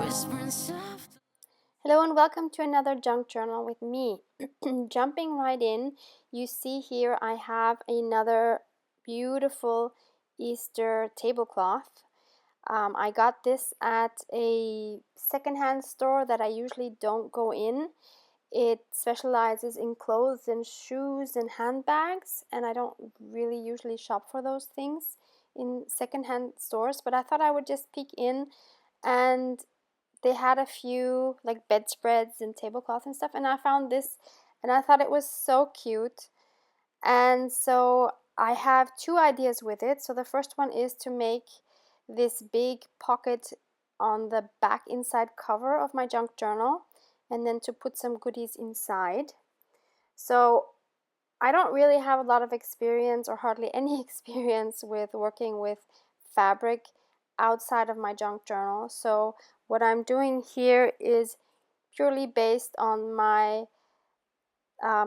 Hello and welcome to another junk journal with me. Jumping right in, you see here I have another beautiful Easter tablecloth. I got this at a secondhand store that I usually don't go in. It specializes in clothes and shoes and handbags, and I don't really usually shop for those things in secondhand stores, but I thought I would just peek in, and they had a few like bedspreads and tablecloths and stuff, and I found this and I thought it was so cute. And so I have two ideas with it. So the first one is to make this big pocket on the back inside cover of my junk journal, and then to put some goodies inside. So I don't really have a lot of experience or hardly any experience with working with fabric outside of my junk journal. So what I'm doing here is purely based on my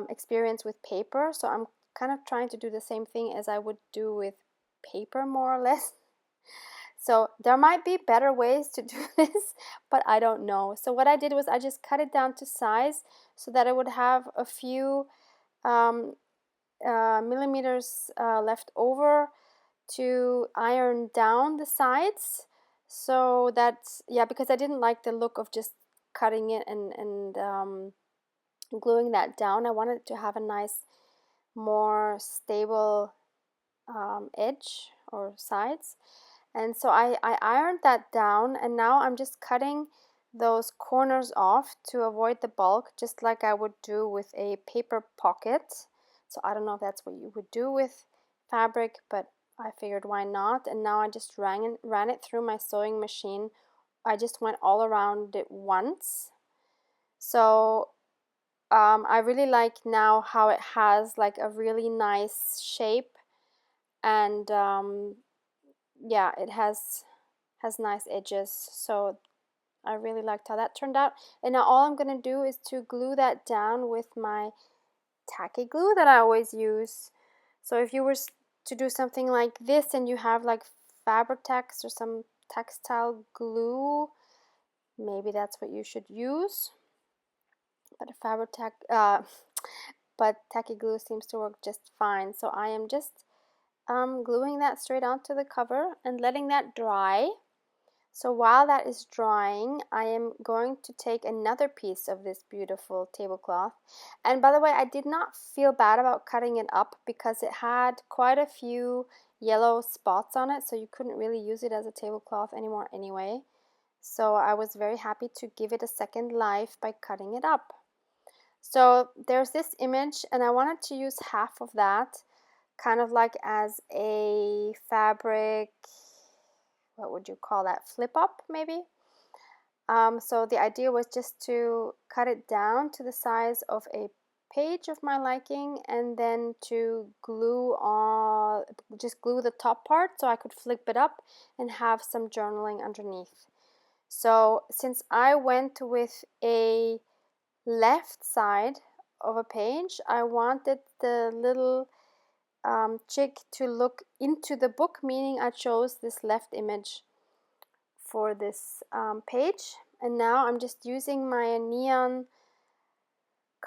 experience with paper. So I'm kind of trying to do the same thing as I would do with paper, more or less. So there might be better ways to do this, but I don't know. So what I did was I just cut it down to size so that it would have a few millimeters left over to iron down the sides. So that's, yeah, because I didn't like the look of just cutting it and gluing that down. I wanted to have a nice, more stable edge or sides. And so I ironed that down, and now I'm just cutting those corners off to avoid the bulk, just like I would do with a paper pocket. So I don't know if that's what you would do with fabric, but I figured why not. And now I just ran it through my sewing machine. I just went all around it once. So I really like now how it has like a really nice shape, and yeah, it has nice edges. So I really liked how that turned out. And now all I'm going to do is to glue that down with my tacky glue that I always use. So if you were to do something like this and you have like Fabri-Tac or some textile glue, maybe that's what you should use. But a Fabri-Tac, but tacky glue seems to work just fine. So I am just gluing that straight onto the cover and letting that dry. So while that is drying, I am going to take another piece of this beautiful tablecloth. And by the way, I did not feel bad about cutting it up because it had quite a few yellow spots on it, so you couldn't really use it as a tablecloth anymore anyway. So I was very happy to give it a second life by cutting it up. So there's this image, and I wanted to use half of that kind of like as a fabric, what would you call that, flip up maybe. So the idea was just to cut it down to the size of a page of my liking, and then to glue on, just glue the top part so I could flip it up and have some journaling underneath. So since I went with a left side of a page, I wanted the little chick to look into the book, meaning I chose this left image for this page. And now I'm just using my neon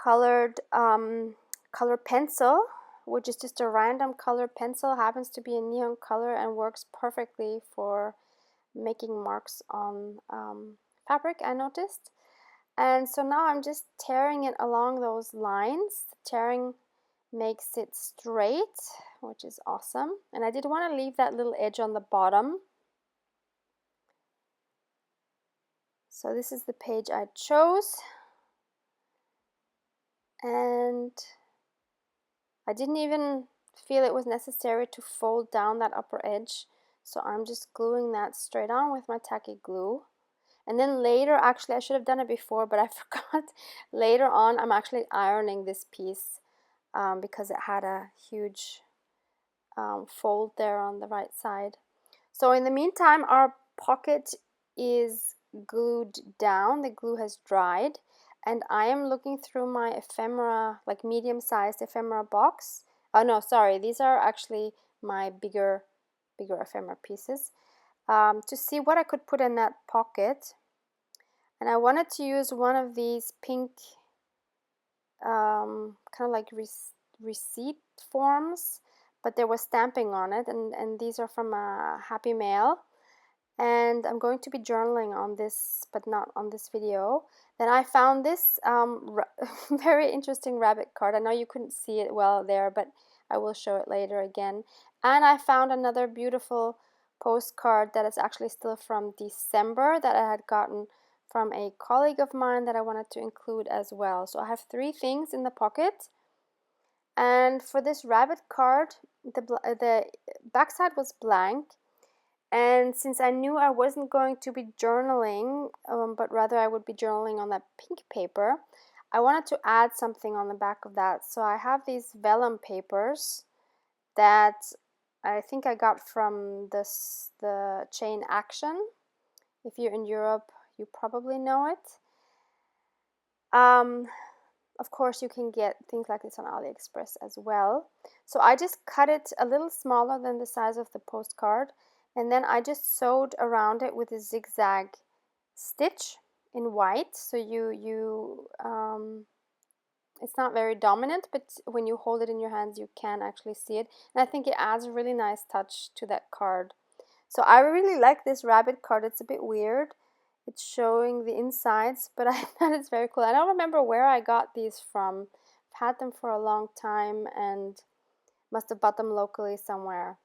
colored color pencil, which is just a random color pencil, happens to be a neon color and works perfectly for making marks on fabric, I noticed. And so now I'm just tearing it along those lines. The tearing makes it straight, which is awesome. And I did want to leave that little edge on the bottom. So this is the page I chose. And I didn't even feel it was necessary to fold down that upper edge. So I'm just gluing that straight on with my tacky glue. And then later, actually I should have done it before, but I forgot. Later on, I'm actually ironing this piece because it had a huge fold there on the right side. So in the meantime, our pocket is glued down. The glue has dried, and I am looking through my ephemera, like medium-sized ephemera box. Oh no, sorry, these are actually my bigger ephemera pieces, to see what I could put in that pocket. And I wanted to use one of these pink kind of like receipt forms, but there was stamping on it, and these are from a Happy Mail. And I'm going to be journaling on this, but not on this video. Then I found this very interesting rabbit card. I know you couldn't see it well there, but I will show it later again. And I found another beautiful postcard that is actually still from December that I had gotten from a colleague of mine that I wanted to include as well. So I have 3 things in the pocket. And for this rabbit card, the backside was blank. And since I knew I wasn't going to be journaling, but rather I would be journaling on that pink paper, I wanted to add something on the back of that. So I have these vellum papers that I think I got from the chain Action. If you're in Europe, you probably know it. Of course, you can get things like this on AliExpress as well. So I just cut it a little smaller than the size of the postcard, and then I just sewed around it with a zigzag stitch in white. So it's not very dominant, but when you hold it in your hands, you can actually see it. And I think it adds a really nice touch to that card. So I really like this rabbit card. It's a bit weird. It's showing the insides, but I thought it's very cool. I don't remember where I got these from. I've had them for a long time and must have bought them locally somewhere.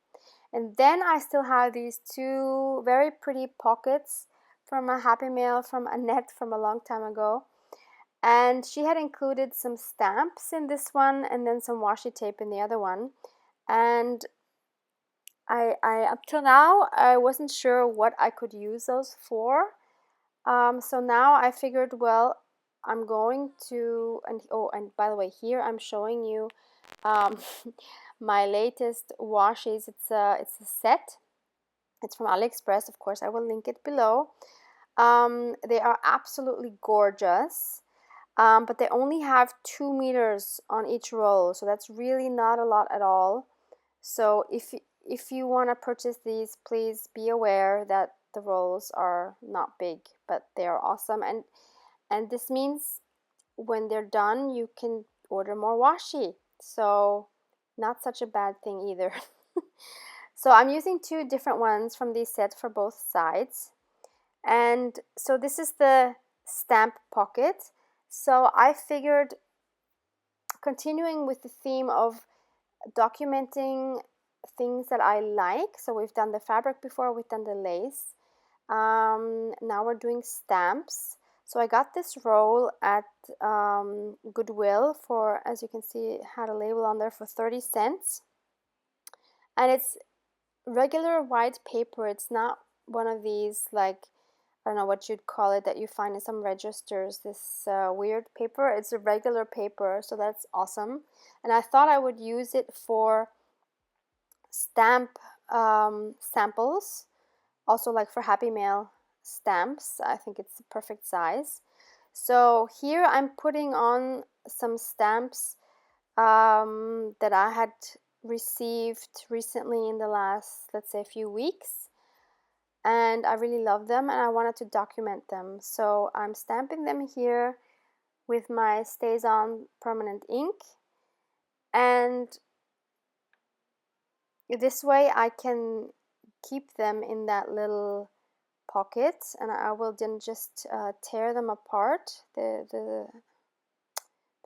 And then I still have these 2 very pretty pockets from a Happy Mail from Annette from a long time ago. And she had included some stamps in this one and then some washi tape in the other one. And I up till now, I wasn't sure what I could use those for. So now I figured, well, I'm going to, and by the way, here I'm showing you my latest Washis. It's a set. It's from AliExpress, of course. I will link it below. They are absolutely gorgeous, but they only have 2 meters on each roll, so that's really not a lot at all. So if you want to purchase these, please be aware that the rolls are not big, but they are awesome. And this means when they're done, you can order more washi. So not such a bad thing either. So I'm using 2 different ones from these sets for both sides. And so this is the stamp pocket. So I figured, continuing with the theme of documenting things that I like. So we've done the fabric before, we've done the lace. Now we're doing stamps. So I got this roll at Goodwill for, as you can see, it had a label on there for 30 cents. And it's regular white paper. It's not one of these, like, I don't know what you'd call it, that you find in some registers, this weird paper. It's a regular paper, so that's awesome. And I thought I would use it for stamp samples, also like for Happy Mail stamps. I think it's the perfect size. So here I'm putting on some stamps that I had received recently in the last, let's say, few weeks. And I really love them and I wanted to document them. So I'm stamping them here with my StazOn permanent ink. And this way I can keep them in that little pocket, and I will then just tear them apart, the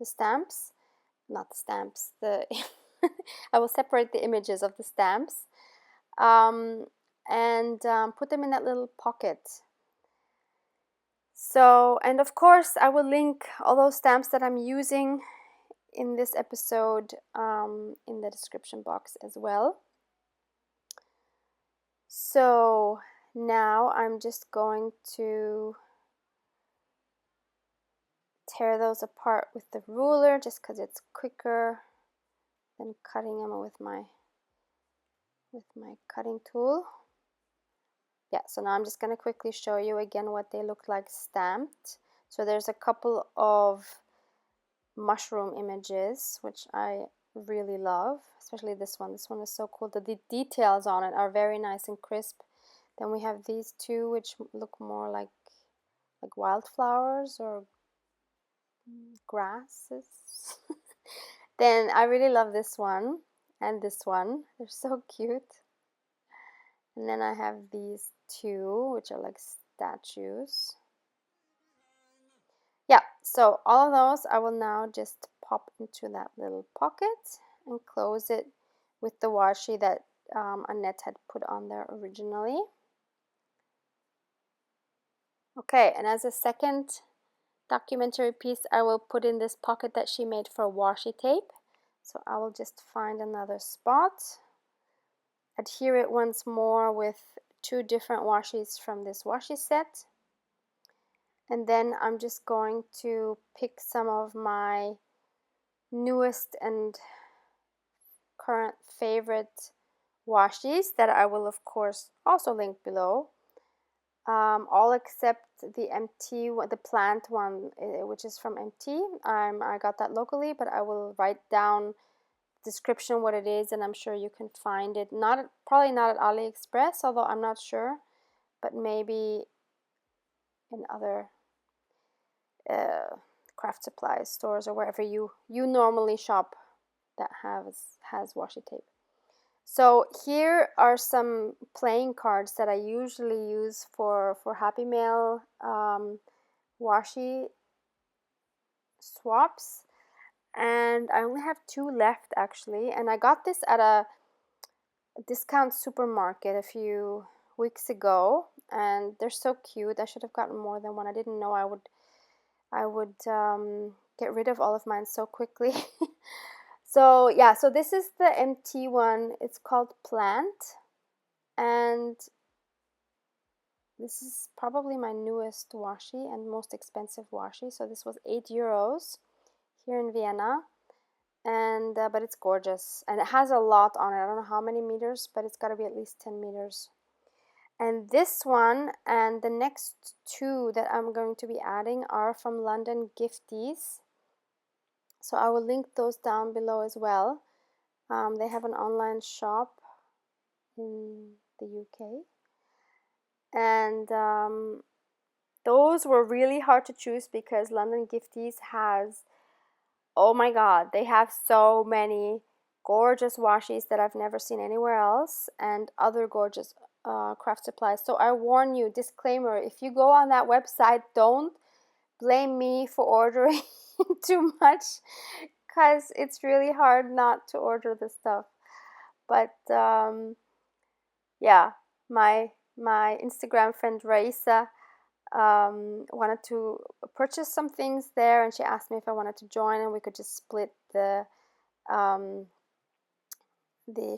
stamps, not the stamps, I will separate the images of the stamps and put them in that little pocket. So, and of course I will link all those stamps that I'm using in this episode in the description box as well. So now I'm just going to tear those apart with the ruler, just because it's quicker than cutting them with my cutting tool. Yeah, so now I'm just going to quickly show you again what they look like stamped. So there's a couple of mushroom images, which I really love, especially this one. This one is so cool. The details on it are very nice and crisp. Then we have these 2, which look more like like wildflowers or grasses. Then I really love this one and this one. They're so cute. And then I have these two, which are like statues. Yeah, so all of those I will now just pop into that little pocket and close it with the washi that Annette had put on there originally. Okay, and as a second documentary piece, I will put in this pocket that she made for washi tape. So I will just find another spot, adhere it once more with 2 different washis from this washi set. And then I'm just going to pick some of my newest and current favorite washis that I will of course also link below. All except the MT, the plant one, which is from MT. I got that locally, but I will write down description what it is, and I'm sure you can find it. Probably not at AliExpress, although I'm not sure, but maybe in other craft supply stores or wherever you normally shop that has washi tape. So here are some playing cards that I usually use for Happy Mail washi swaps, and I only have 2 left actually, and I got this at a discount supermarket a few weeks ago, and they're so cute. I should have gotten more than one. I didn't know I would get rid of all of mine so quickly. So yeah, so this is the MT one. It's called Plant, and this is probably my newest washi and most expensive washi. So this was 8 euros here in Vienna, and but it's gorgeous, and it has a lot on it. I don't know how many meters, but it's got to be at least 10 meters. And this one and the next 2 that I'm going to be adding are from London Gifties. So I will link those down below as well. They have an online shop in the UK. And those were really hard to choose because London Gifties has, oh my god, they have so many gorgeous washis that I've never seen anywhere else, and other gorgeous craft supplies. So I warn you, disclaimer, if you go on that website, don't blame me for ordering too much, because it's really hard not to order the stuff. But yeah, my Instagram friend Raisa wanted to purchase some things there, and she asked me if I wanted to join, and we could just split the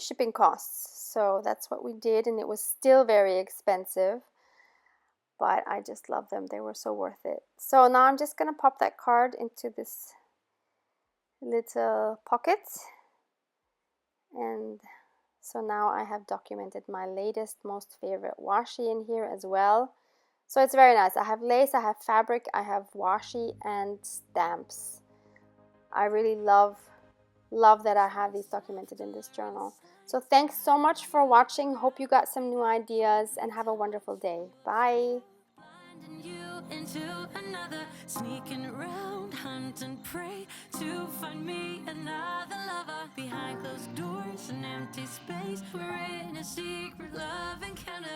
shipping costs. So that's what we did, and it was still very expensive, but I just love them. They were so worth it. So now I'm just gonna pop that card into this little pocket, and so now I have documented my latest, most favorite washi in here as well. So it's very nice. I have lace, I have fabric, I have washi, and stamps. I really love that I have these documented in this journal. So thanks so much for watching. Hope you got some new ideas, and have a wonderful day. Bye. Into another, sneaking around, hunt and pray to find me another lover. Behind closed doors, an empty space, we're in a secret love encounter.